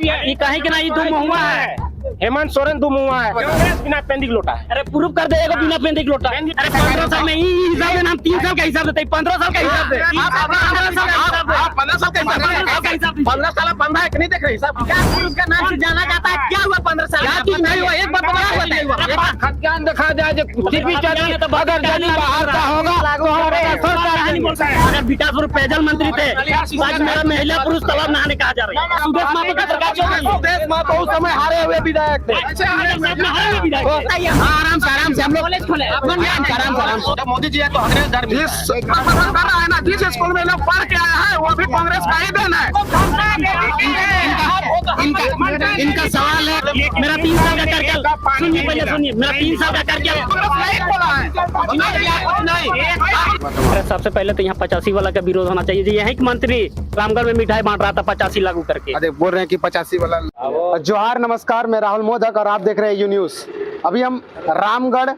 ये कहीं के ना ये दुम हुआ है, हेमंत सोरेन दुम हुआ है, कांग्रेस बिना पेंडिंग लोटा है। अरे प्रूफ कर देगा बिना पेंडिंग लोटा। अरे 15 साल में हिसाब से हम 3 साल का हिसाब देते, 15 साल का हिसाब दे, 15 साल का 15 साल बंधा है कि नहीं देख रहे हिसाब क्या उसका नाम से जाना जाता है। क्या हुआ 15 साल क्या चीज नहीं हुआ, एक बात बताओ। खतियान दिखा जाए जो टीवी चैनल अगर जल्दी बाहर का होगा तो हमारे सरकार नहीं बोलता है। अगर विकासपुर पेयजल मंत्री थे, आज मेरा महिला पुरुष तालाब नहाने कहा जा रहा है। सुदेश महतो का सरकार चल रही है, सुदेश महतो उस समय हारे हुए विधायक थे। आराम से हम लोग कॉलेज खोले, आराम से। मोदी जी है तो कांग्रेस डर भी है ना, जिस स्कूल में लोग पढ़ के आया है वो भी कांग्रेस का ही देन है। इनका सवाल है, मेरा 3 साल का करके सुनिए, पहले सुनिए, मेरा 3 साल का करके सबसे पहले तो यहाँ 85 वाला का विरोध होना चाहिए। जी यही मंत्री रामगढ़ में मिठाई बांट रहा था 85 लागू करके। अरे बोल रहे हैं कि 85 वाला। जोहार, नमस्कार, मैं राहुल मोदक और आप देख रहे हैं यू न्यूज। अभी हम रामगढ़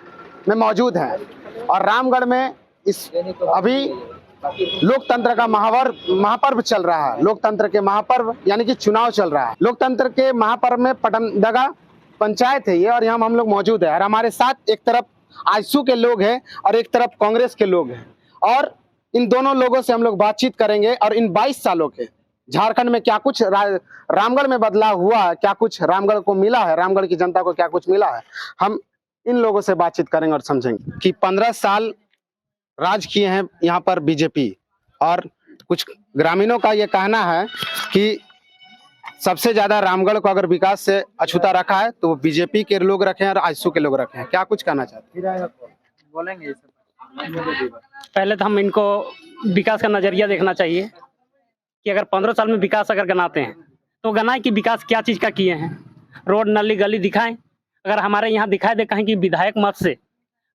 में मौजूद हैं और रामगढ़ में अभी लोकतंत्र का महापर्व चल रहा है। लोकतंत्र के महापर्व यानी कि चुनाव चल रहा है। लोकतंत्र के महापर्व में पटनदगा पंचायत है ये, और यहाँ हम लोग मौजूद है और हमारे साथ एक तरफ आजसू के लोग हैं और एक तरफ कांग्रेस के लोग हैं, और इन दोनों लोगों से हम लोग बातचीत करेंगे और इन 22 सालों के झारखंड में क्या कुछ रामगढ़ में बदलाव हुआ है, क्या कुछ रामगढ़ को मिला है, रामगढ़ की जनता को क्या कुछ मिला है, हम इन लोगों से बातचीत करेंगे और समझेंगे कि 15 साल राज किए हैं यहाँ पर बीजेपी, और कुछ ग्रामीणों का ये कहना है कि सबसे ज्यादा रामगढ़ को अगर विकास से अछूता रखा है तो बीजेपी के लोग रखे हैं और आजसू के लोग रखे हैं। क्या कुछ कहना चाहते हैं, बोलेंगे? पहले तो हम इनको विकास का नजरिया देखना चाहिए कि अगर 15 साल में विकास अगर गनाते हैं तो गनाए कि विकास क्या चीज का किए हैं। रोड नाली गली दिखाएं, अगर हमारे यहाँ दिखाई दे कहीं की विधायक मत से,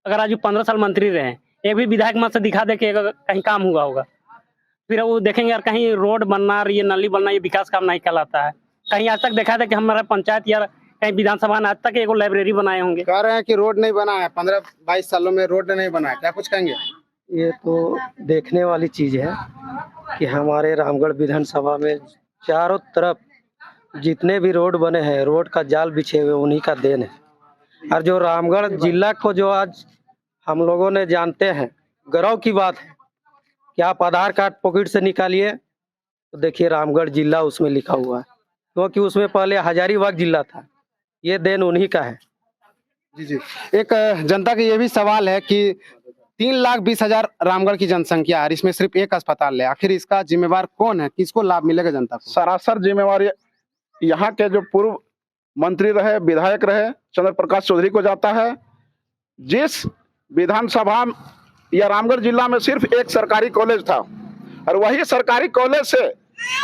अगर आज 15 साल मंत्री रहे, एक भी विधायक मत से दिखा दे कि कहीं काम हुआ होगा, फिर वो देखेंगे यार कहीं रोड बनना, ये नाली बनना, ये विकास काम नहीं कहलाता है। कहीं आज तक देखा था कि हमारा पंचायत या कहीं विधानसभा ने आज तक एक लाइब्रेरी बनाए होंगे। कह रहे हैं कि रोड नहीं बना है, 15-22 सालों में रोड नहीं बना है, क्या कुछ कहेंगे? ये तो देखने वाली चीज है कि हमारे रामगढ़ विधानसभा में चारों तरफ जितने भी रोड बने हैं, रोड का जाल बिछे हुए उन्हीं का देन है। और जो रामगढ़ जिला को जो आज हम लोगों ने जानते हैं, गर्व की बात है कि आप आधार कार्ड पॉकेट से निकालिए तो देखिए रामगढ़ जिला उसमें लिखा हुआ है, क्योंकि उसमें पहले हजारीबाग जिला था। ये देन उन्हीं का है। जी। एक जनता का ये भी सवाल है कि 3,20,000 रामगढ़ की जनसंख्या है, इसमें सिर्फ एक अस्पताल है, आखिर इसका जिम्मेवार कौन है, किसको लाभ मिलेगा जनता को? सरासर जिम्मेवारी यहाँ के जो पूर्व मंत्री रहे, विधायक रहे, चंद्र प्रकाश चौधरी को जाता है। जिस विधानसभा या रामगढ़ जिला में सिर्फ एक सरकारी कॉलेज था और वही सरकारी कॉलेज से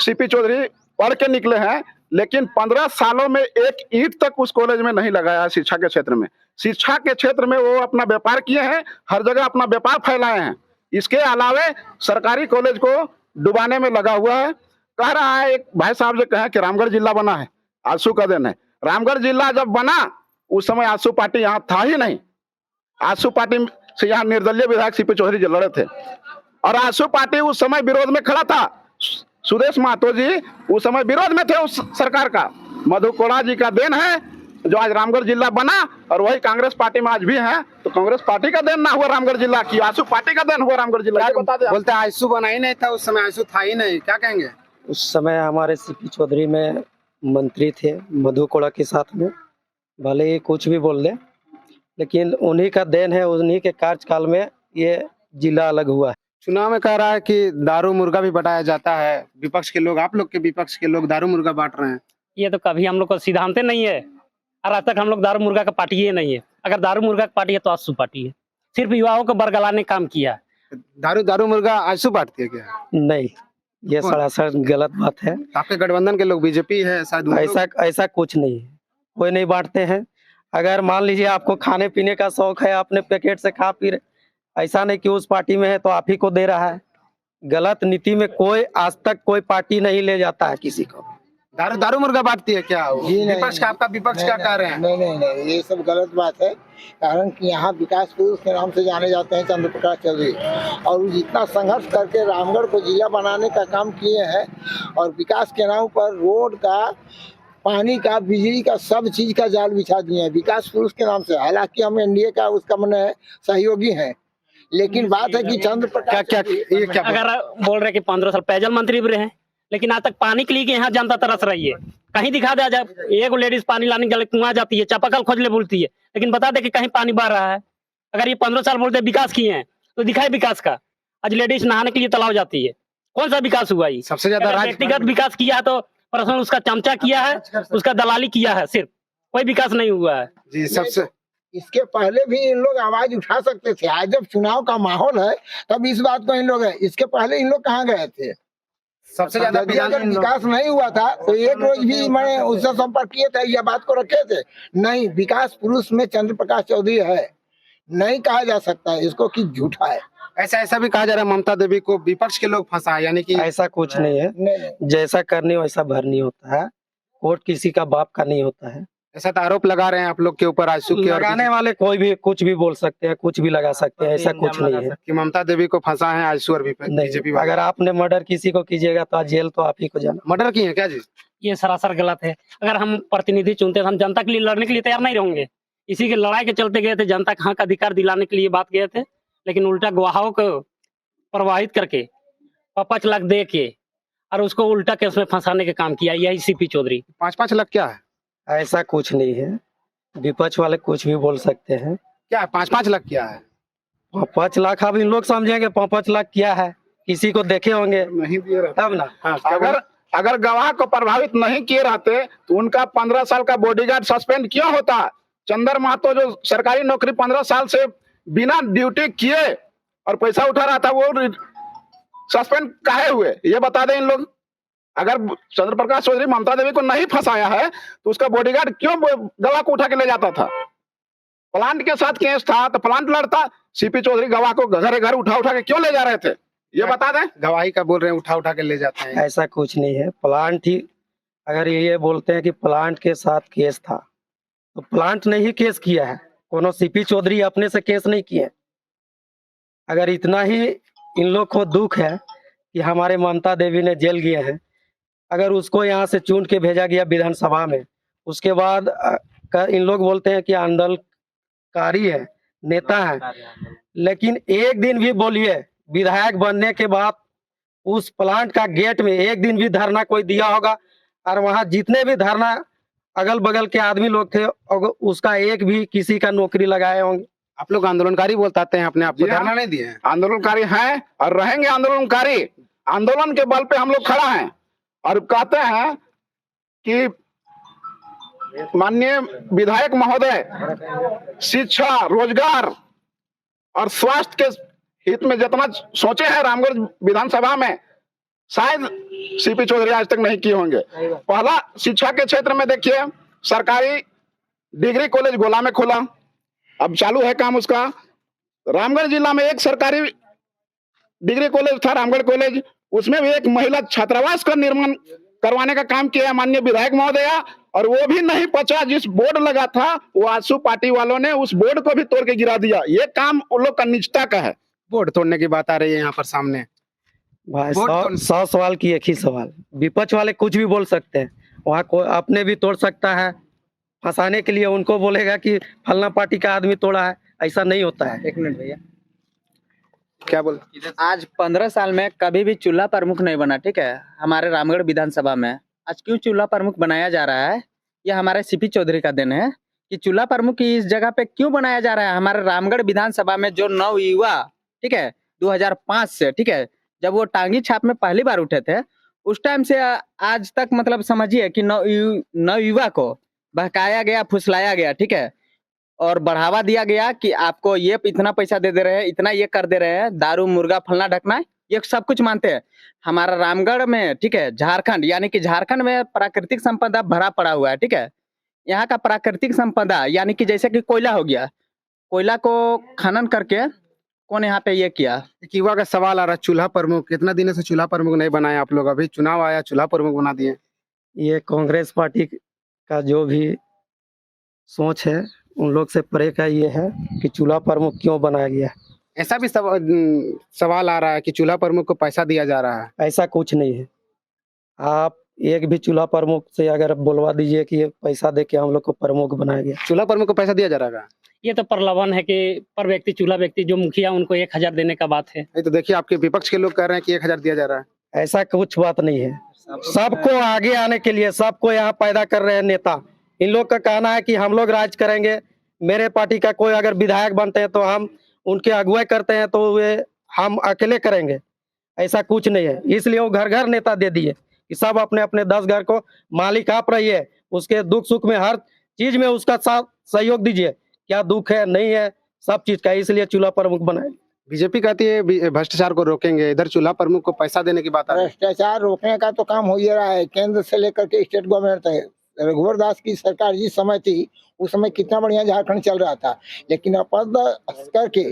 सीपी चौधरी पढ़ के निकले हैं, लेकिन 15 सालों में एक ईंट तक उस कॉलेज में नहीं लगाया है। शिक्षा के क्षेत्र में, शिक्षा के क्षेत्र में वो अपना व्यापार किए हैं, हर जगह अपना व्यापार फैलाए हैं। इसके अलावे सरकारी कॉलेज को डुबाने में लगा हुआ है। कह रहा है एक भाई साहब जो कहे कि रामगढ़ जिला बना है, आजसू का देन है। रामगढ़ जिला जब बना उस समय आजसू पार्टी यहाँ था ही नहीं। आजसू पार्टी से यहाँ निर्दलीय विधायक सीपी चौधरी जी लड़े थे और आजसू पार्टी उस समय विरोध में खड़ा था। सुदेश महतो जी उस समय विरोध में थे उस सरकार का। मधु कोड़ा जी का देन है जो आज रामगढ़ जिला बना, और वही कांग्रेस पार्टी में आज भी है। तो कांग्रेस पार्टी का देन ना हुआ रामगढ़ जिला की, आजसू पार्टी का देन हुआ रामगढ़ जिला। बोलते हैं आजसू बना ही नहीं था उस समय, आजसू था ही नहीं, क्या कहेंगे? उस समय हमारे सीपी चौधरी में मंत्री थे मधु कोड़ा के साथ में, भले ही कुछ भी बोल ले, लेकिन उन्हीं का देन है, उन्हीं के कार्यकाल में ये जिला अलग हुआ है। चुनाव में कह रहा है कि दारू मुर्गा भी बटाया जाता है, विपक्ष के लोग, आप लोग के विपक्ष के लोग दारू मुर्गा बांट रहे हैं। ये तो कभी हम लोग को सिद्धांत नहीं है और आज तक हम लोग दारू मुर्गा का पार्टी ही नहीं है। अगर दारू मुर्गा का पार्टी है तो आजसू पार्टी है, सिर्फ युवाओं को बरगलाने काम किया है। दारू मुर्गा आजसू बांटती है क्या? नहीं, ये सरासर गलत बात है। आपके गठबंधन के लोग बीजेपी है शायद, ऐसा कुछ नहीं है, कोई नहीं बांटते हैं। अगर मान लीजिए आपको खाने पीने का शौक है, अपने पैकेट से खा पी रहे, ऐसा नहीं कि उस पार्टी में है तो आप ही को दे रहा है। गलत नीति में कोई आज तक कोई पार्टी नहीं ले जाता है किसी को। दारू मुर्गा बांटती है क्या? विपक्ष का, आपका विपक्ष क्या कह रहे हैं? नहीं, ये सब गलत बात है। कारण कि यहाँ विकास पुरुष के नाम से जाने जाते हैं चंद्र प्रकाश चौधरी, और जितना संघर्ष करके रामगढ़ को जिला बनाने का काम किए हैं, और विकास के नाम पर रोड का पानी का, बिजली का, सब चीज का जाल बिछा दिए हैं विकास पुरुष के नाम से। हालांकि हम एनडीए का उसका मन है सहयोगी हैं, लेकिन बात है कि चंद्र प्रकाश ये क्या अगर बोल रहे कि 15 साल पेयजल मंत्री भी रहे, लेकिन आज तक पानी के लिए कि यहाँ जनता तरस रही है। कहीं दिखा दे जाए एक लेडीज पानी लाने के लिए कुआं जाती है, चापाकल खोज ले बोलती है, लेकिन बता दे कि कहीं पानी बह रहा है। अगर ये 15 साल बोलते विकास किए हैं तो दिखाए विकास का। आज लेडीज नहाने के लिए तालाब जाती है, कौन सा विकास हुआ? ये सबसे ज्यादा अगर व्यक्तिगत विकास किया है तो पर्सनल उसका चमचा किया है, उसका दलाली किया है, सिर्फ कोई विकास नहीं हुआ है। जी सबसे इसके पहले भी इन लोग आवाज उठा सकते थे। आज जब चुनाव का माहौल है तब इस बात को इन लोग है, इसके पहले इन लोग कहाँ गए थे? सबसे ज्यादा यदि अगर विकास नहीं हुआ था तो एक रोज भी मैंने उससे संपर्क किए थे, यह बात को रखे थे। नहीं, विकास पुरुष में चंद्र प्रकाश चौधरी है, नहीं कहा जा सकता है इसको कि झूठा है। ऐसा भी कहा जा रहा है ममता देवी को विपक्ष के लोग फंसा, यानी कि ऐसा कुछ नहीं है। नहीं, जैसा करने वैसा भरनी होता है। वोट किसी का बाप का नहीं होता है। ऐसा तो आरोप लगा रहे हैं आप लोग के ऊपर आजसू के, और लगाने वाले कोई भी कुछ भी बोल सकते हैं, कुछ भी लगा सकते हैं, ऐसा कुछ नहीं है। कि ममता देवी को फंसा है आजसू और बीजेपी नहीं, अगर आपने मर्डर किसी को कीजिएगा तो आज जेल तो आप ही को जाना। मर्डर किए हैं क्या जी? ये सरासर गलत है। अगर हम प्रतिनिधि चुनते तो हम जनता के लिए लड़ने के लिए तैयार नहीं रहेंगे। इसी के लड़ाई के चलते गए थे, जनता का हक अधिकार दिलाने के लिए बात गए थे, लेकिन उल्टा गवाहों को प्रवाहित करके 5 लाख दे के और उसको उल्टा केस में फंसाने का काम किया। यही सीपी चौधरी। 5 लाख क्या है? ऐसा कुछ नहीं है। विपक्ष वाले कुछ भी बोल सकते हैं। क्या है 5 लाख क्या है? 5 लाख अब इन लोग समझेंगे 5 लाख क्या है, किसी को देखे होंगे नहीं दिए रहते तब ना। हाँ, अगर गवाह को प्रभावित नहीं किए रहते तो उनका 15 साल का बॉडीगार्ड सस्पेंड क्यों होता? चंदर महतो जो सरकारी नौकरी 15 साल से बिना ड्यूटी किए और पैसा उठा रहा था, वो सस्पेंड काहे हुए? ये बता दें इन लोग। अगर चंद्र प्रकाश चौधरी ममता देवी को नहीं फंसाया है तो उसका बॉडीगार्ड क्यों गवाह को उठा के ले जाता था? प्लांट के साथ केस था तो प्लांट लड़ता, सीपी चौधरी गवाह को घर घर उठा के क्यों ले जा रहे थे? ये बता दें। गवाही का बोल रहे हैं, उठा के ले जाते हैं। ऐसा कुछ नहीं है। प्लांट ही, अगर ये बोलते हैं कि प्लांट के साथ केस था तो प्लांट ने ही केस किया है, कोनो सीपी चौधरी अपने से केस नहीं किए। अगर इतना ही इन लोग को दुख है कि हमारे ममता देवी ने जेल गए हैं, अगर उसको यहाँ से चुन के भेजा गया विधानसभा में, उसके बाद इन लोग बोलते हैं कि आंदोलनकारी है, नेता है, लेकिन एक दिन भी बोलिए विधायक बनने के बाद उस प्लांट का गेट में एक दिन भी धरना कोई दिया होगा? और वहां जितने भी धरना अगल बगल के आदमी लोग थे, और उसका एक भी किसी का नौकरी लगाए होंगे? आप लोग आंदोलनकारी बोलते हैं अपने आप को, धरना नहीं दिए? आंदोलनकारी हैं और रहेंगे आंदोलनकारी। आंदोलन के बल पे हम लोग खड़ा हैं और कहते हैं कि माननीय विधायक महोदय शिक्षा, रोजगार और स्वास्थ्य के हित में जितना सोचे हैं रामगढ़ विधानसभा में, शायद सीपी चौधरी आज तक नहीं किए होंगे। पहला शिक्षा के क्षेत्र में देखिए, सरकारी डिग्री कॉलेज गोला में खोला, अब चालू है काम उसका। रामगढ़ जिला में एक सरकारी डिग्री कॉलेज था, रामगढ़ कॉलेज, उसमें भी एक महिला छात्रावास का निर्माण करवाने का काम किया माननीय विधायक महोदय, और वो भी नहीं पचा। जिस बोर्ड लगा था वो आजसू पार्टी वालों ने उस बोर्ड को भी तोड़ के गिरा दिया। ये काम उन लोग का निजता का है। बोर्ड तोड़ने की बात आ रही है यहाँ पर सामने। भाई 100 सवाल की एक ही सवाल। विपक्ष वाले कुछ भी बोल सकते हैं, वहाँ कोई अपने भी तोड़ सकता है। फंसाने के लिए उनको बोलेगा कि फलना पार्टी का आदमी तोड़ा है, ऐसा नहीं होता है। 1 मिनट भैया, क्या बोल? आज 15 साल में कभी भी चूल्हा प्रमुख नहीं बना, ठीक है, हमारे रामगढ़ विधानसभा में। आज क्यों चूल्हा प्रमुख बनाया जा रहा है? यह हमारे सीपी चौधरी का दिन है कि चूल्हा प्रमुख की इस जगह पे क्यों बनाया जा रहा है। हमारे रामगढ़ विधानसभा में जो नवयुवा, ठीक है, 2005 से, ठीक है, जब वो टांगी छाप में पहली बार उठे थे, उस टाइम से आज तक मतलब समझिए कि नवयुवा को बहकाया गया, फुसलाया गया, ठीक है, और बढ़ावा दिया गया कि आपको ये इतना पैसा दे रहे हैं, इतना ये कर दे रहे हैं, दारू मुर्गा फलना ढकना, ये सब कुछ मानते हैं। हमारा रामगढ़ में, ठीक है, झारखंड, यानी कि झारखंड में प्राकृतिक संपदा भरा पड़ा हुआ है, ठीक है। यहाँ का प्राकृतिक संपदा यानी कि जैसे कि कोयला हो गया, कोयला को खनन करके कौन यहाँ पे ये किया। एक युवा का सवाल आ रहा है, चूल्हा प्रमुख, कितना दिन से चूल्हा प्रमुख नहीं बनाया आप लोग? अभी चुनाव आया, चूल्हा प्रमुख बना दिए। ये कांग्रेस पार्टी का जो भी सोच है उन लोग से परे का ये है कि चूल्हा प्रमुख क्यों बनाया गया। ऐसा भी सवाल आ रहा है कि चूल्हा प्रमुख को पैसा दिया जा रहा है। ऐसा कुछ नहीं है। आप एक भी चूल्हा प्रमुख से अगर बुलवा दीजिए कि ये पैसा दे के हम लोग को प्रमुख बनाया गया। चूल्हा प्रमुख को पैसा दिया जा रहा है? ये तो प्रलोभन है कि पर व्यक्ति चूल्हा व्यक्ति जो मुखिया उनको 1000 देने का बात है। नहीं तो देखिए आपके विपक्ष के लोग कह रहे हैं कि 1000 दिया जा रहा है। ऐसा कुछ बात नहीं है। सबको आगे आने के लिए सबको यहाँ पैदा कर रहे हैं नेता। इन लोग का कहना है कि हम लोग राज करेंगे, मेरे पार्टी का कोई अगर विधायक बनते हैं तो हम उनके अगुवाई करते हैं तो वे हम अकेले करेंगे। ऐसा कुछ नहीं है, इसलिए वो घर घर नेता दे दिए कि सब अपने अपने 10 घर को मालिक आप रहिए, उसके दुख सुख में हर चीज में उसका साथ सहयोग दीजिए, क्या दुख है नहीं है सब चीज का, इसलिए चूल्हा प्रमुख बनाए। बीजेपी कहती है भ्रष्टाचार को रोकेंगे, इधर चूल्हा प्रमुख को पैसा देने की बात आ रही है। भ्रष्टाचार रोकने का तो काम हो ही रहा है, केंद्र से लेकर के स्टेट गवर्नमेंट तक। रघुवर दास की सरकार जिस समय थी उस समय कितना बढ़िया झारखंड चल रहा था, लेकिन अपद करके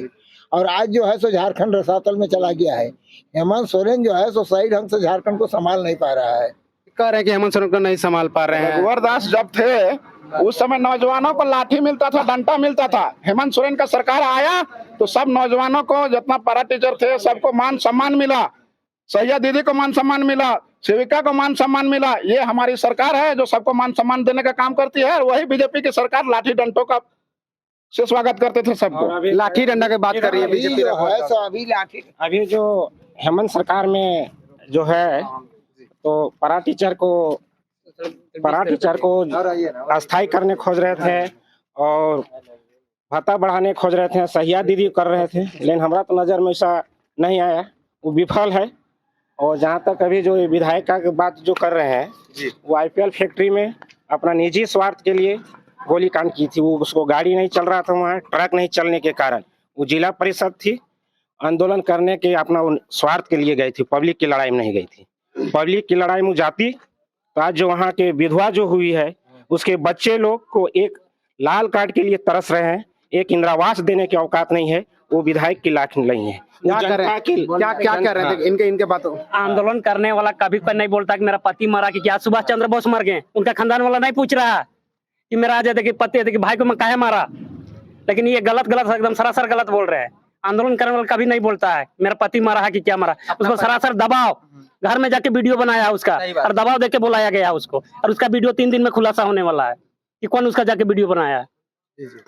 और आज जो है सो झारखंड रसातल में चला गया है। हेमंत सोरेन जो है सो सही ढंग से झारखंड को संभाल नहीं पा रहा है। कह रहे हैं कि हेमंत सोरेन को नहीं संभाल पा रहे हैं। रघुवर दास जब थे उस समय नौजवानों को लाठी मिलता था, डंडा मिलता था। हेमंत सोरेन का सरकार आया तो सब नौजवानों को, जितना पैरा टीचर थे सबको मान सम्मान मिला, सैया दीदी को मान सम्मान मिला, सेविका को मान सम्मान मिला। ये हमारी सरकार है जो सबको मान सम्मान देने का काम करती है। और वही बीजेपी की सरकार लाठी डंडों का से स्वागत करते थे सबको। लाठी डंडा की बात कर रही है बीजेपी। जो है सो अभी लाठी अभी जो हेमंत सरकार में जो है तो पैरा टीचर को अस्थायी करने खोज रहे थे और भत्ता बढ़ाने खोज रहे थे, सहिया दीदी कर रहे थे, लेकिन हमारा तो नजर में ऐसा नहीं आया, वो विफल है। और जहाँ तक अभी जो विधायक का बात जो कर रहे हैं वो IPL फैक्ट्री में अपना निजी स्वार्थ के लिए गोली कांड की थी। वो उसको गाड़ी नहीं चल रहा था, वहाँ ट्रक नहीं चलने के कारण वो जिला परिषद थी, आंदोलन करने के अपना स्वार्थ के लिए गई थी, पब्लिक की लड़ाई में नहीं गई थी। पब्लिक की लड़ाई में जाती तो आज जो वहाँ के विधवा जो हुई है उसके बच्चे लोग को एक लाल कार्ड के लिए तरस रहे हैं, एक इंदिरावास देने की औकात नहीं है, वो विधायक की लाख नहीं है। क्या कह रहे थे इनके बातों? आंदोलन करने वाला कभी कोई नहीं बोलता कि मेरा पति मरा कि क्या सुभाष चंद्र बोस मर गए, उनका खानदान वाला नहीं पूछ रहा कि मेरा आज देखिए पति देखिए भाई को मैं काहे मारा। लेकिन ये गलत एकदम सरासर गलत बोल रहे हैं। आंदोलन करने वाला कभी नहीं बोलता है मेरा पति मारा है कि क्या मारा। उसको सरासर दबाव, घर में जाके वीडियो बनाया उसका और दबाव देके बुलाया गया उसको, और उसका वीडियो 3 दिन में खुलासा होने वाला है कि कौन उसका जाके वीडियो बनाया है,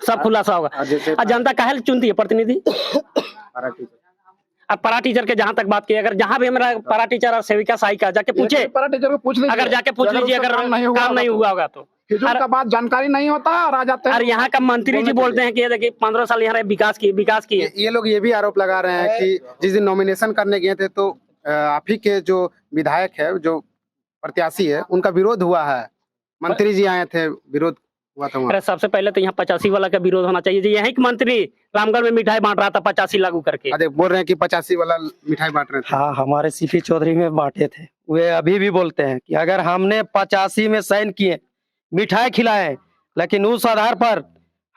सब खुलासा होगा। और जनता काहे चुनती है प्रतिनिधि? अब पैरा टीचर के जहाँ तक बात की, अगर जहाँ भी हमारा पैरा टीचर और सेविका सहायिका जाके पूछे, पैरा टीचर को पूछ लीजिए, अगर जाके पूछ लीजिए अगर काम नहीं हुआ होगा तो का बात जानकारी नहीं होता और आ जाते हैं। और यहाँ का मंत्री जी बोलते हैं कि ये देखिए 15 साल यहाँ विकास की। ये लोग ये भी आरोप लगा रहे हैं कि जिस दिन नॉमिनेशन करने गए थे तो आप ही के जो विधायक है, जो प्रत्याशी है, उनका विरोध हुआ है। मंत्री जी आए थे, विरोध हुआ था। अरे सबसे पहले तो यहाँ 85 वाला का विरोध होना चाहिए। यही कि मंत्री रामगढ़ में मिठाई बांट रहा था 85 लागू करके। अरे बोल रहे हैं कि 85 वाला मिठाई बांट रहे थे। हाँ, हमारे सीपी चौधरी में बांटे थे। वे अभी भी बोलते हैं कि अगर हमने 85 में साइन किए, मिठाई खिलाए, लेकिन उस आधार पर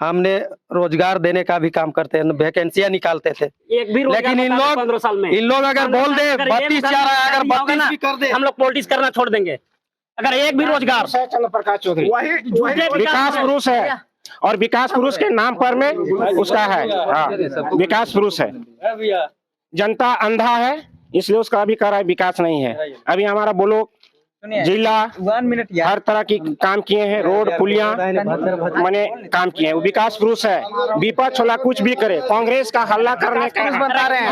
हमने रोजगार देने का भी काम करते हैं, वैकेंसियां निकालते थे। एक भी लेकिन इन लोग अगर बोल दे 32 चाह रहा है, अगर 32 भी कर दे, हम लोग पॉलिटिक्स करना छोड़ देंगे। अगर एक भी रोजगार, चंद्र प्रकाश चौधरी वही विकास पुरुष है और विकास पुरुष के नाम पर में उसका है। हाँ, विकास पुरुष है। जनता अंधा है इसलिए उसका अभी कर रहा है, विकास नहीं है। अभी हमारा बोलो जिला हर तरह की काम किए हैं, रोड पुलिया मैंने काम किए हैं। वो विकास पुरुष है। विपक्ष वाला कुछ भी करे, कांग्रेस का हल्ला करने का बता रहे हैं,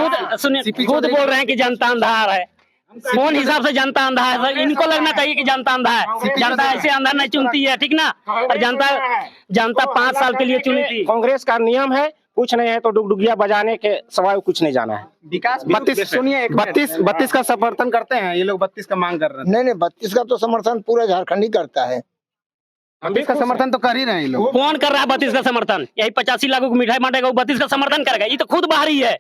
खुद बोल रहे हैं कि जनता अंधा है। कौन हिसाब से जनता अंधा है सर? इनको लगना चाहिए कि जनता अंधा है। जनता ऐसे अंधा नहीं चुनती है, ठीक ना? और जनता 5 साल के लिए चुनी थी। कांग्रेस का नियम है, कुछ नहीं है तो डुगडुगिया बजाने के सवाल कुछ नहीं जाना है। विकास 32 का समर्थन करते हैं ये लोग, 32 का मांग कर रहे हैं। नहीं, 32 का तो समर्थन पूरा झारखंड ही करता है। 32 का समर्थन तो कर ही रहे हैं ये लोग। कौन कर रहा है 32 का समर्थन? यही 85 लागू मिठाई बांटेगा, 32 का समर्थन करेगा? ये तो खुद बाहरी है,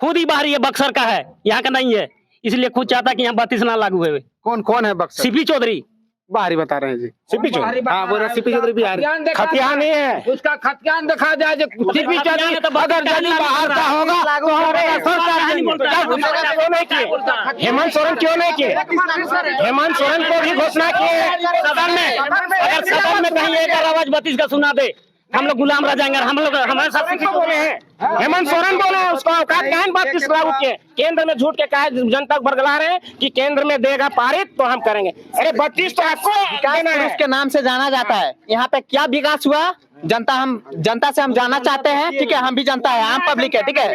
खुद ही बाहरी है, बक्सर का है, यहाँ का नहीं है। इसलिए खुद चाहता कि यहाँ 32 ना लागू है। कौन है बक्सर? सीपी चौधरी बाहरी बता रहे हैं जी। सीपी चौधरी, हाँ बोल रहे सीपी चौधरी बिहार खतियान नहीं है, उसका खतियान दिखा जाए। सीपी चौधरी अगर जल्दी बाहर का होगा तो हेमंत सोरेन क्यों नहीं किए? हेमंत सोरेन को भी घोषणा किए सदन में। अगर सदन में कहीं एक आवाज 32 का सुना दे, हम लोग गुलाम रह जाएंगे। हम लोग हमारे साथ बोले हैं हेमंत सोरेन बोले उसको औकात कहन बात किस लागू किए केंद्र में झूठ के कहा जनता को बरगला रहे हैं कि केंद्र में देगा पारित तो हम करेंगे। अरे 32 तो आपको देना है। उसके नाम से जाना जाता है। यहाँ पे क्या विकास हुआ जनता से हम जानना चाहते हैं। ठीक है, हम भी जनता है, आम पब्लिक है। ठीक है,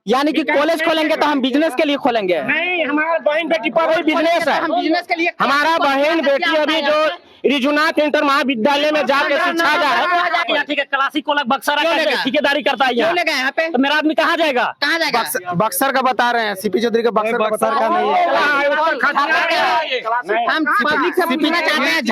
यानी कि कॉलेज खोलेंगे तो हम बिजनेस के लिए खोलेंगे। नहीं, हमारा बहन बेटी पर कोई बिजनेस है। हम बिजनेस के लिए हमारा बहन बेटी अभी जो रिजुनाथ इंटर महाविद्यालय में जाकर शिक्षा है। ठीक है, क्लासिक को बक्सर ठेकेदारी करता है यहाँ पे, तो मेरा आदमी कहाँ जाएगा? कहाँ जाएगा? बक्सर का बता रहे हैं, सीपी चौधरी का बक्सर का नहीं है। हम पब्लिक से पूछना चाहते हैं,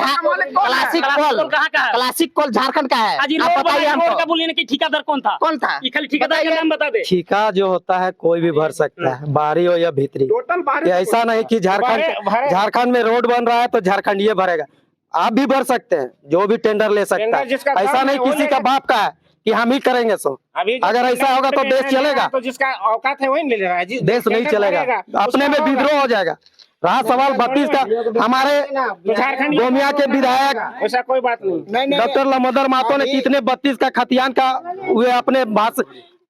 क्लासिक कॉल झारखंड का है। आप बताइए हमको। बोलिए कि ठेकेदार कौन था? कौन था? ये खाली ठेकेदार का नाम बता दे। ठेका जो होता है कोई भी भर सकता है, बाहरी हो या भीतरी। ये ऐसा नहीं कि झारखंड में रोड बन रहा है तो झारखंड ये भरेगा। आप भी भर सकते हैं, जो भी टेंडर ले सकता है। ऐसा नहीं किसी का बाप का है कि हम ही करेंगे। सो अगर ऐसा होगा तो देश चलेगा? तो जिसका औकात है वही ले रहा है। देश नहीं चलेगा, अपने में विद्रोह हो जाएगा। रहा सवाल 32 का, हमारे गोमिया के विधायक ऐसा कोई बात नहीं। डॉक्टर लमोदर महतो ने कितने 32 का खतियान का वे अपने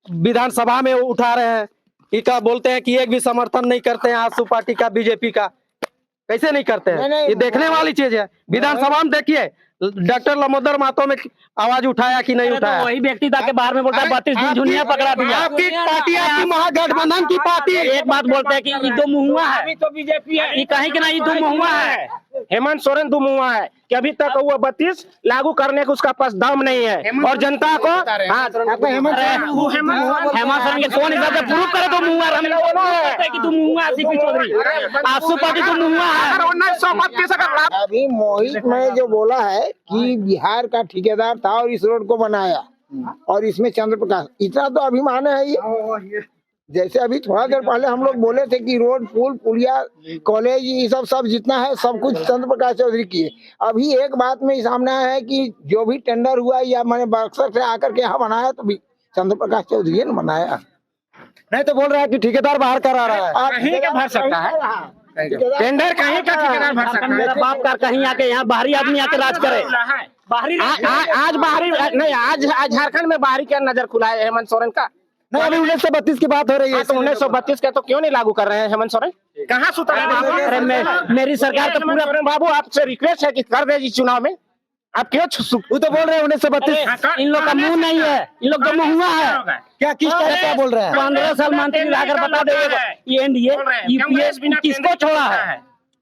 विधानसभा में उठा रहे हैं। कि क्या बोलते हैं कि एक भी समर्थन नहीं करते हैं आजसू पार्टी का, बीजेपी का। कैसे नहीं करते हैं? ये देखने वाली चीज है। विधानसभा में देखिए डॉक्टर लमोदर महतो में आवाज उठाया कि नहीं उठाया? वही व्यक्ति था के बाहर में बोलता है 32 दिन झुनिया पकड़ा दिया। आपकी पार्टी, आपकी महागठबंधन की पार्टी एक बात बोलते हैं कि ये दो मुहुआ है। तो बीजेपी है, ये कहीं कि ना ये दो मुहुआ है। हेमंत सोरेन दो मुहुआ है कि अभी तक वो 32 लागू करने का उसका पास दम नहीं है। और जनता को हेमंत सोरेन के कौन हिसाब से प्रूव करे तो मुहुआ हम लोग बोलते हैं कि तुम मुहुआ है। सीपी चौधरी आजसू पार्टी तो मुहुआ है। 1932 अभी मोहित में जो बोला है कि बिहार का ठेकेदार था और इस रोड को बनाया और इसमें चंद्र प्रकाश, इतना तो अभिमान है ये। जैसे अभी थोड़ा देर पहले हम लोग बोले थे कि रोड, पुल, पुलिया, कॉलेज, ये सब जितना है सब कुछ चंद्र प्रकाश चौधरी की है। अभी एक बात में सामने आया है कि जो भी टेंडर हुआ या मैंने बक्सर से आकर के यहाँ बनाया तो भी चंद्र प्रकाश चौधरी ने बनाया। नहीं तो बोल रहा है कि ठेकेदार बाहर करा रहा है। कहीं का भर सकता है टेंडर, कहीं का ठेकेदार भर सकता है। मेरा बाप का कहीं आके यहाँ बाहरी आदमी आके राज करे। बाहरी आज बाहरी नहीं, आज झारखंड में बाहरी क्या नजर खुला है हेमंत सोरेन का? नहीं, अभी 1932 की बात हो रही है। तो 1932 का तो क्यों नहीं लागू कर रहे हैं हेमंत सोरेन? कहाँ सुतर है मेरी सरकार तो पूरा बाबू आपसे रिक्वेस्ट है कि कर दे इस चुनाव में। आप क्यों वो तो बोल रहे हैं 1932। इन लोग का मुंह नहीं है, इन लोग का मुंह हुआ है। क्या किस तरह क्या बोल रहे हैं? 15 साल मंत्री रहकर बता देगा ये एनडीए यूपीएस किसको छोड़ा है?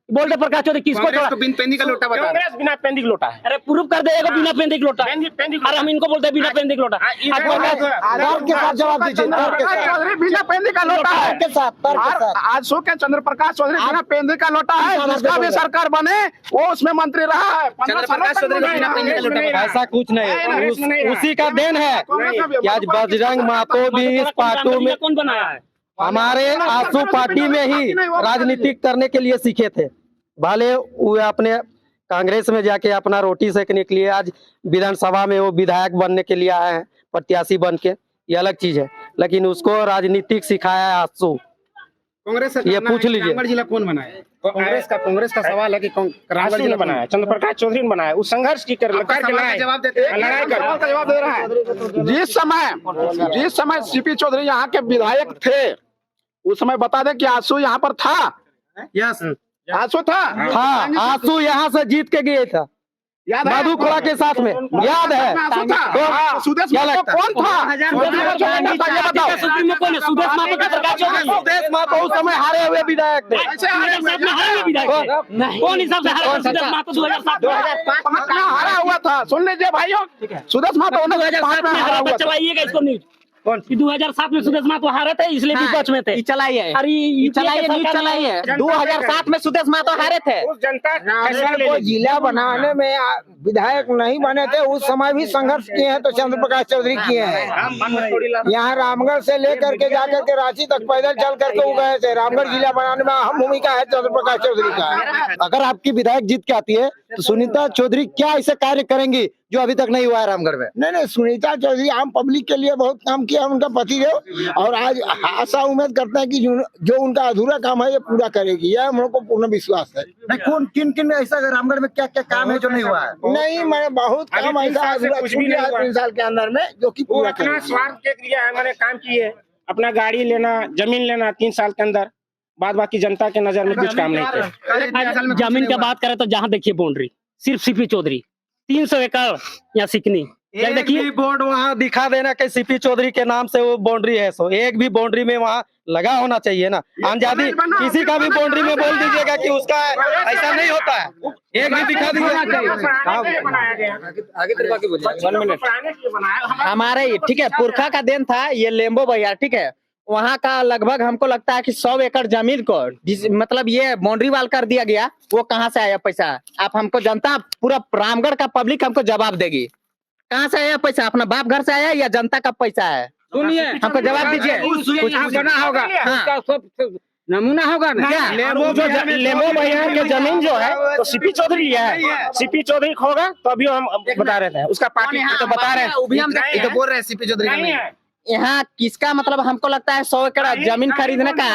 बोलते प्रकाश चौधरी किसको छोड़ा? पेंदी का लोटा बता। कांग्रेस बिना पेंदी का लोटा है। अरे प्रूफ कर देगा बिना पेंदी का लोटा। अरे हम इनको बोलते हैं बिना पेंदी का लोटा। तर्क के साथ जवाब दीजिए। चौधरी बिना पेंदी का लोटा है। आज सो के चंद्र प्रकाश चौधरी बिना पेंदी का लोटा है। जिसका भी सरकार बने वो उसमें मंत्री रहा है। ऐसा कुछ नहीं, उसी का देन है कि आज बजरंग महतो भी इस पार्टी में, कौन बनाया है? हमारे आजसू पार्टी में ही राजनीतिक करने के लिए सीखे थे। भले वो अपने कांग्रेस में जाके अपना रोटी सेकने के लिए आज विधानसभा में वो विधायक बनने के लिए आए हैं, प्रत्याशी बन के, ये अलग चीज है। लेकिन उसको राजनीतिक सिखाया है आजसू। कांग्रेस ये पूछ लीजिए रामगढ़ जिला कौन बनाया? कांग्रेस का सवाल है कि रामगढ़ जिला बनाया, चंद्र प्रकाश चौधरी ने बनाया। उस संघर्ष की कर जवाब दे रहा है। जिस समय सीपी चौधरी यहाँ के विधायक थे उस समय बता दें कि आंसू यहाँ पर था। यस, आंसू था। हाँ, आंसू यहाँ से जीत के गए था मधुपुरा के साथ में, याद है? सुदेश महतो कौन था? सुदेश महतो उस समय हारे हुए विधायक थे। कौन हिसाब से हारा हुआ था? सुन लीजिए भाइयों, सुदेश महतो 2005 में हारा हुआ था। चलाइएगा इसको न्यूज। 2007 में सुदेश महतो हारे थे, इसलिए विपक्ष में थे। चलाइए, चलाइए न्यूज चलाइए। 2007 में सुदेश महतो हारे थे। उस जनता रामगढ़ को जिला बनाने में विधायक नहीं बने थे, उस समय भी संघर्ष किए हैं तो चंद्र प्रकाश चौधरी किए हैं। यहाँ रामगढ़ से लेकर के जाकर के रांची तक पैदल चल करके वो गए थे। रामगढ़ जिला बनाने में अहम भूमिका है चंद्र प्रकाश चौधरी का। अगर आपकी विधायक जीत के आती है तो सुनीता चौधरी क्या ऐसे कार्य करेंगी जो अभी तक नहीं हुआ है रामगढ़ में? नहीं, सुनीता चौधरी आम पब्लिक के लिए बहुत काम किया उनका पतिदेव, और आज आशा उम्मीद करते हैं कि जो उनका अधूरा काम है ये पूरा करेगी, यह हम लोग को पूर्ण विश्वास है। नहीं, किन किन ऐसा रामगढ़ में क्या क्या काम है जो नहीं हुआ है? नहीं, मैं बहुत अभी कम 3 ऐसा साल से अधूरा कुछ छूट भी नहीं गया हुआ। 3 साल के अंदर में, जो कि वो पूरा अपना कर स्वार्थ के लिए मैंने काम किए, अपना गाड़ी लेना, जमीन लेना 3 साल के अंदर, बाद बाकी जनता के नजर में कुछ काम नहीं किया। जमीन की बात करें तो जहाँ देखिए बाउंड्री सिर्फ सीपी चौधरी 300 एकड़ या सिकनी, एक देखिए भी बोर्ड वहाँ दिखा देना कि सीपी चौधरी के नाम से वो बाउंड्री है, सो एक भी बाउंड्री में वहाँ लगा होना चाहिए ना। आजादी किसी का भी बाउंड्री में बोल दीजिएगा कि उसका है, ऐसा नहीं होता है। एक भी दिखा दीजिएगा। हमारे ठीक है पुरखा का देन था ये लेम्बो भैया, ठीक है वहाँ का लगभग हमको लगता है कि 100 एकड़ जमीन को मतलब ये बाउंड्री वाल कर दिया गया। वो कहाँ से आया पैसा? आप हमको जनता पूरा रामगढ़ का पब्लिक हमको जवाब देगी, कहाँ से आया पैसा? अपना बाप घर से आया या जनता का पैसा है? सुनिए, हमको जवाब दीजिए। कुछ बना होगा, उसका सब नमूना होगा ना। क्या? लेमो भैया के जमीन जो है तो सीपी चौधरी लिया है, सीपी चौधरी होगा तो अभी हम बता रहे थे उसका पार्टी तो बता रहे हैं, तो बोल रहे हैं सीपी चौधरी नहीं है। यहाँ किसका मतलब हमको लगता है 100 एकड़ जमीन खरीदने का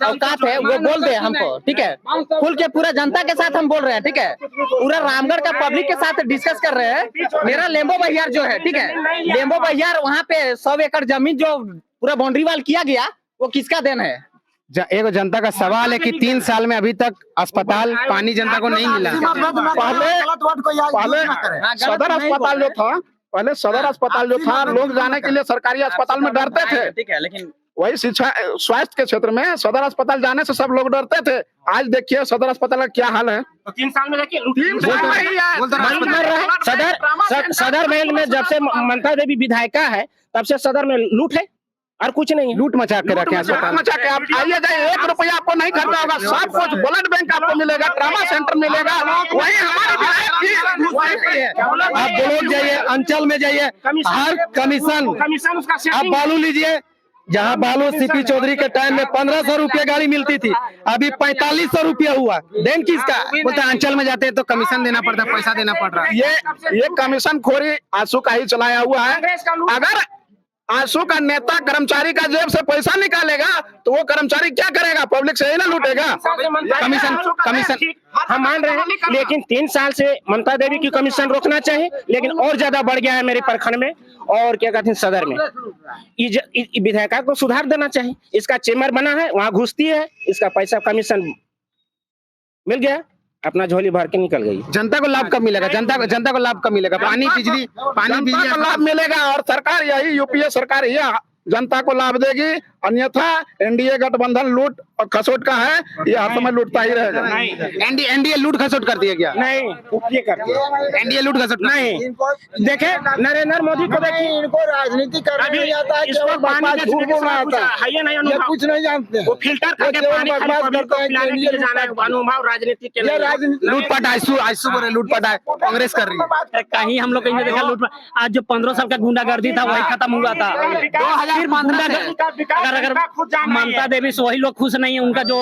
औकात है, वो बोल दे हमको, ठीक है खुल के पूरा जनता के साथ हम बोल रहे हैं, ठीक है पूरा रामगढ़ का पब्लिक के साथ डिस्कस कर रहे हैं। मेरा लेम्बो बहियार जो है, ठीक है लेम्बो बहियार वहाँ पे 100 एकड़ जमीन जो पूरा बाउंड्री वाल किया गया वो किसका देन है? एक जनता का सवाल है कि 3 साल में अभी तक अस्पताल पानी जनता को नहीं मिला। पहले सदर अस्पताल जो था, पहले सदर अस्पताल जो था, लोग जाने के लिए सरकारी अस्पताल में डरते थे, ठीक है लेकिन वही शिक्षा स्वास्थ्य के क्षेत्र में सदर अस्पताल जाने से सब लोग डरते थे। आज देखिए सदर अस्पताल का क्या हाल है। तो 3 साल में देखिए सदर महल में जब से ममता देवी विधायिका है तब से सदर में लूट है और कुछ नहीं है। लूट मचा के रखे अस्पताल। मचा के आप आइए जाइए, 1 रुपया आपको नहीं खर्चा होगा, सब कुछ ब्लड बैंक आपको मिलेगा, ट्रामा सेंटर मिलेगा, वही हमारे आप ब्लॉक जाइए, अंचल में जाइए, हर कमीशन उसका आप सेटिंग बालू लीजिए। जहाँ बालू सीपी चौधरी के टाइम में 1500 रुपया गाड़ी मिलती थी, अभी 4500 रुपया हुआ। देन किसका? बोलते अंचल में जाते हैं तो कमीशन देना पड़ता है, पैसा देना पड़ रहा है। ये कमीशन खोरी आंसू का ही चलाया हुआ है। अगर आंसू का नेता कर्मचारी का जेब से पैसा निकालेगा तो वो कर्मचारी क्या करेगा? पब्लिक से ही ना लूटेगा। कमीशन हम मान रहे हैं, लेकिन 3 साल से ममता देवी की कमीशन रोकना चाहिए, लेकिन और ज्यादा बढ़ गया है मेरे प्रखंड में और क्या कहते हैं सदर में। विधायिका को सुधार देना चाहिए। इसका चेम्बर बना है, वहाँ घुसती है, इसका पैसा कमीशन मिल गया, अपना झोली भर के निकल गई। जनता को लाभ कब मिलेगा? जनता को लाभ कब मिलेगा? पानी बिजली का लाभ मिलेगा और सरकार यही यूपीए सरकार ही जनता को लाभ देगी। अन्यथा एनडीए गठबंधन लूट और खसोट का है, ये हर समय लूटता ही रहेगा। एनडीए लूट खसोट कर दिया गया। नहीं, ये करती है एनडीए लूट खसोट नहीं। देखे नरेंद्र मोदी को देखिए, इनको राजनीति करना नहीं आता है, इसको केवल बकवास झूठ बोलना आता है। ये कुछ नहीं जानते हैं। वो फिल्टर करके केवल पानी खाली बकवास पब्लिक को करते हैं पिलाने कि के लिए जाना है, अनुभव राजनीति के ये लिए। राजनीति लूटपाट आयसू बोल रहे लूटपाट है, कांग्रेस कर रही है। कहीं हम लोग कहीं देखा लूट। आज जो 15 साल का गुंडागर्दी था वही खत्म हुआ था। अगर ममता देवी से वही लोग खुश नहीं है, उनका जो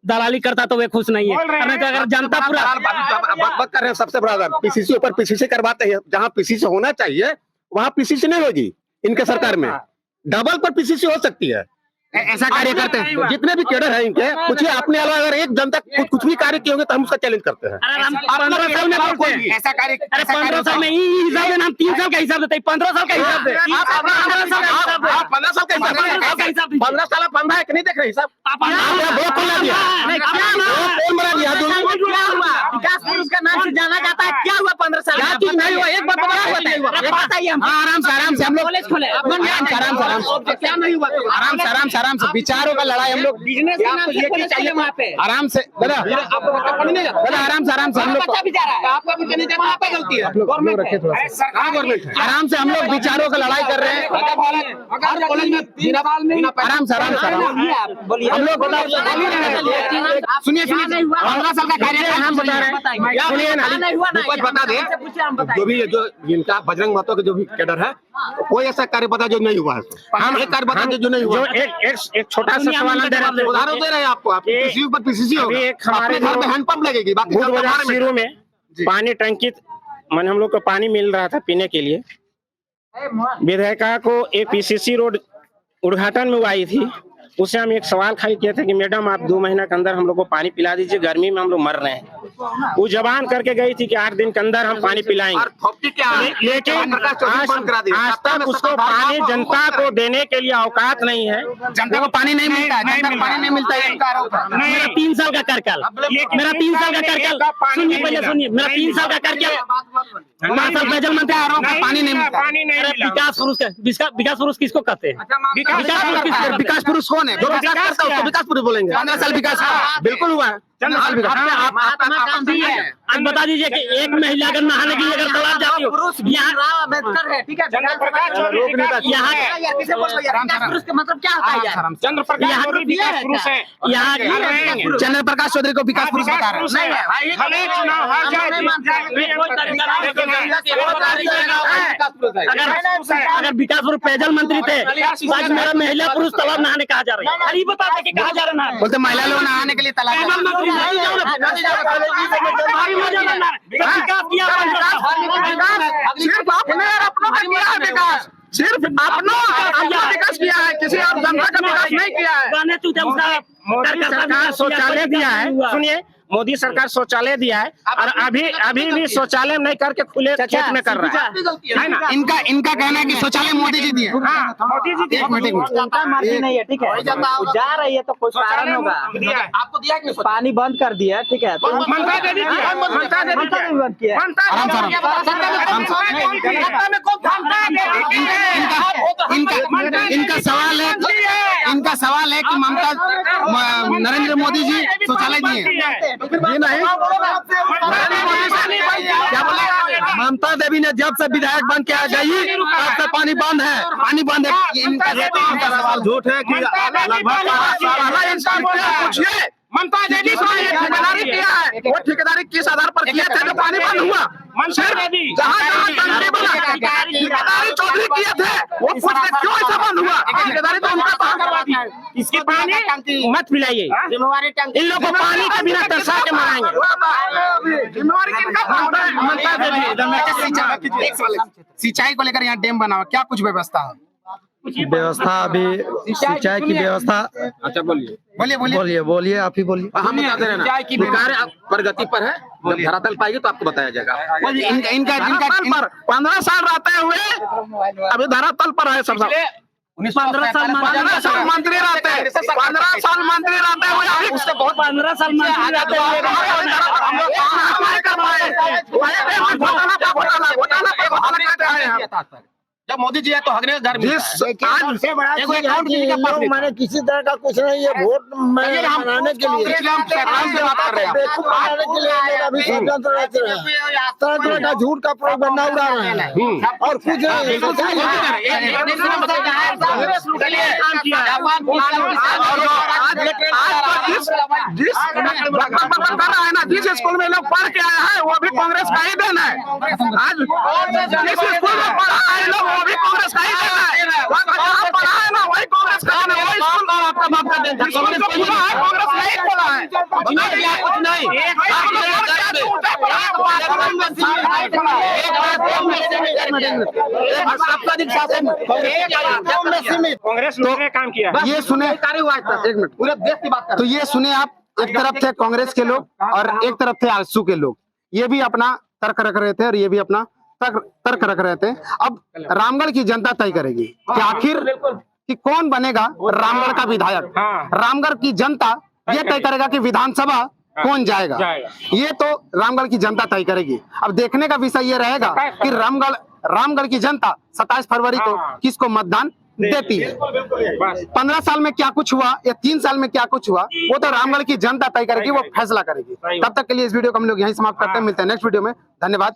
दलाली करता तो वे खुश नहीं है। तो अगर जनता पूरा बात कर रहे हैं, सबसे बड़ा पीसीसी ऊपर पीसीसी करवाते हैं। जहाँ पीसीसी होना चाहिए वहाँ पीसीसी नहीं होगी इनके सरकार में, डबल पर पीसीसी हो सकती है। ऐसा कार्य करते हैं जितने भी कैडर हैं इनके, पूछिए अपने अलावा अगर एक जनता कुछ भी कार्य किए होंगे तो हम उसका चैलेंज करते हैं। 15 साल में बोलते हैं ऐसा कार्य। अरे 15 साल में हिसाब देना, हम 3 साल का हिसाब देते हैं, 15 साल का हिसाब दे। 15 साल का हिसाब 15 साल 15 एक नहीं देख रहे हिसाब। विकास पुरुष का नाम से जाना जाता है, क्या हुआ 15 साल? क्या चीज नहीं हुआ? एक बार बताइए हम। आराम से हम लोग कॉलेज खोले, क्या नहीं हुआ? आराम से विचारों का लड़ाई हम लोग बिजनेस के नाम से कॉलेज चाहिए वहाँ पे। आराम से दादा आराम से हम लोग बच्चा भी जा रहा है, आपका भी नहीं वहाँ पे गलती है। रखे थोड़ा आराम से हम लोग विचारों का लड़ाई कर रहे हैं। आराम से हम लोग सुनिए 15 साल का कार्य हम बता रहे हैं। सुनिए ना, बता दें जो भी जो जिनका बजरंग महतो के जो भी कैडर है, कोई ऐसा कार्य बता जो नहीं हुआ है। हम एक कार्य बता जो नहीं हुआ। एक छोटा सा सवाल उदाहरण दे रहे हैं आपको, आप पीसीसी ऊपर पीसीसी होगा। एक हमारे घर में हैंडपंप लगेगी, बाकी सब बाहर में। शुरू में पानी टंकी मन हम लोग को पानी मिल रहा था पीने के लिए। विधायिका को एक पीसीसी रोड उद्घाटन में वो आई थी, उससे हम एक सवाल खाली किए थे कि मैडम आप 2 महीना के अंदर हम लोग को पानी पिला दीजिए, गर्मी में हम लोग मर रहे हैं। वो जबान करके गई थी कि 8 दिन के अंदर हम पानी पिलाएंगे, लेकिन आज तक उसको पानी जनता को देने के लिए औकात नहीं है। जनता को पानी नहीं मिलता है, जनता को पानी नहीं मिलता है। मेरा 3 साल का कार्यकाल, मेरा 3 साल का कार्यकाल, सुनिए पहले सुनिए, मेरा 3 साल का कार्यकाल, 5 साल पेयजल मंत्री आ रहा हूँ, पानी नहीं मिलता। विकास पुरुष किसको कहते हैं? विकास पुरुष कौन है? जो विकास करता है उसको विकास पुरुष बोलेंगे। 15 साल विकास बिल्कुल हुआ है। आज बता दीजिए कि एक महिला अगर नहाने के लिए अगर तालाब जाती हो, यहाँ अम्बेडकर है, ठीक है, यहाँ पुरुष का मतलब क्या होता है यार? चंद्र प्रकाश चौधरी को विकास पुरुष बता रहे अगर विकास पुरुष पेयजल मंत्री थे, आज मेरा महिला पुरुष तालाब नहाने कहा जा रहा है। अरे बता दें कि कहा जा रहा है, बोलते महिला लोग नहाने के लिए तालाब सिर्फ अपनों का विकास किया है, किसी और जनता का विकास नहीं किया है। मोदी सरकार शौचालय दिया है, सुनिए, मोदी सरकार शौचालय दिया है और अभी भी शौचालय नहीं करके खुले खेत में कर रहा है ना। इनका कहना है कि शौचालय मोदी जी दिए। हाँ, मोदी जी दिए। जनता मर्जी नहीं है, ठीक है, जा रही है तो कुछ कारण होगा। आपको दिया कि पानी बंद कर दिया, ठीक है, तो मनता दे दीजिए, मनता दे मनता भी बंद किया। इनका सवाल है कि ममता नरेंद्र मोदी जी शौचालय दिए नहीं। क्या बोले? ममता देवी ने जब से विधायक बन के आ गई तब से पानी बंद है, पानी बंद है। इनका सवाल झूठ है कि पूछिए ममता देवी ठेकेदारी किया है, वो ठेकेदारी किस आधार पर किया था जो पानी बंद हुआ? ठेकेदारी चौधरी किए थे, वो पूछते क्यों ऐसा बंद हुआ? ठेकेदारी तो उनका इसके पानी मत पिलाइए, इन लोगों को पानी के बिना तरसा के मराएंगे। सिंचाई को लेकर यहाँ डैम बना हुआ, क्या कुछ व्यवस्था है? व्यवस्था अभी सिंचाई की व्यवस्था। अच्छा बोलिए बोलिए आप ही बोलिए। हम बता दे रहे हैं ना, कार्य प्रगति पर है, जब धरातल पाएगी तो आपको बताया जाएगा। इनका 15 साल रहते हुए अभी धरातल पर है। सब 15 साल मंत्री रहते हैं, 15 साल मंत्री रहते हुए अभी उससे बहुत 15 साल मंत्री रहते घोटाला जब मोदी जी है तो हगने घर में मैंने किसी तरह का कुछ नहीं है, वोट बनाने के लिए अभी तरह तरह का झूठ का प्रोपगेंडा उड़ा रहे हैं और कुछ नहीं। जिस स्कूल में लोग पढ़ के आए हैं वो भी कांग्रेस का ही देन है। आज जिस स्कूल में पढ़ा है लोग वो भी कांग्रेस का ही देन है। पढ़ा है ना वही कांग्रेस का देन है, वही स्कूल आपका बाप का देन है। कांग्रेस नहीं खोला है, कुछ नहीं। कांग्रेस ने काम किया। ये सुने, एक मिनट, पूरे देश की बात कर। तो ये सुने आप, एक तरफ थे कांग्रेस के लोग और एक तरफ थे आजसू के लोग, ये भी अपना तर्क रख रहे थे और ये भी अपना तर्क रख रहे थे। अब रामगढ़ की जनता तय करेगी कि आखिर कि कौन बनेगा रामगढ़ का विधायक। रामगढ़ की जनता ये तय करेगा कि विधानसभा कौन जाएगा, ये तो रामगढ़ की जनता तय करेगी। अब देखने का विषय ये रहेगा कि रामगढ़ की जनता 27 फरवरी को किसको मतदान देती है। 15 साल में क्या कुछ हुआ या 3 साल में क्या कुछ हुआ वो तो रामगढ़ की जनता तय करेगी, वो फैसला करेगी। तब तक के लिए इस वीडियो को हम लोग यहीं समाप्त करते हैं, मिलते हैं नेक्स्ट वीडियो में। धन्यवाद।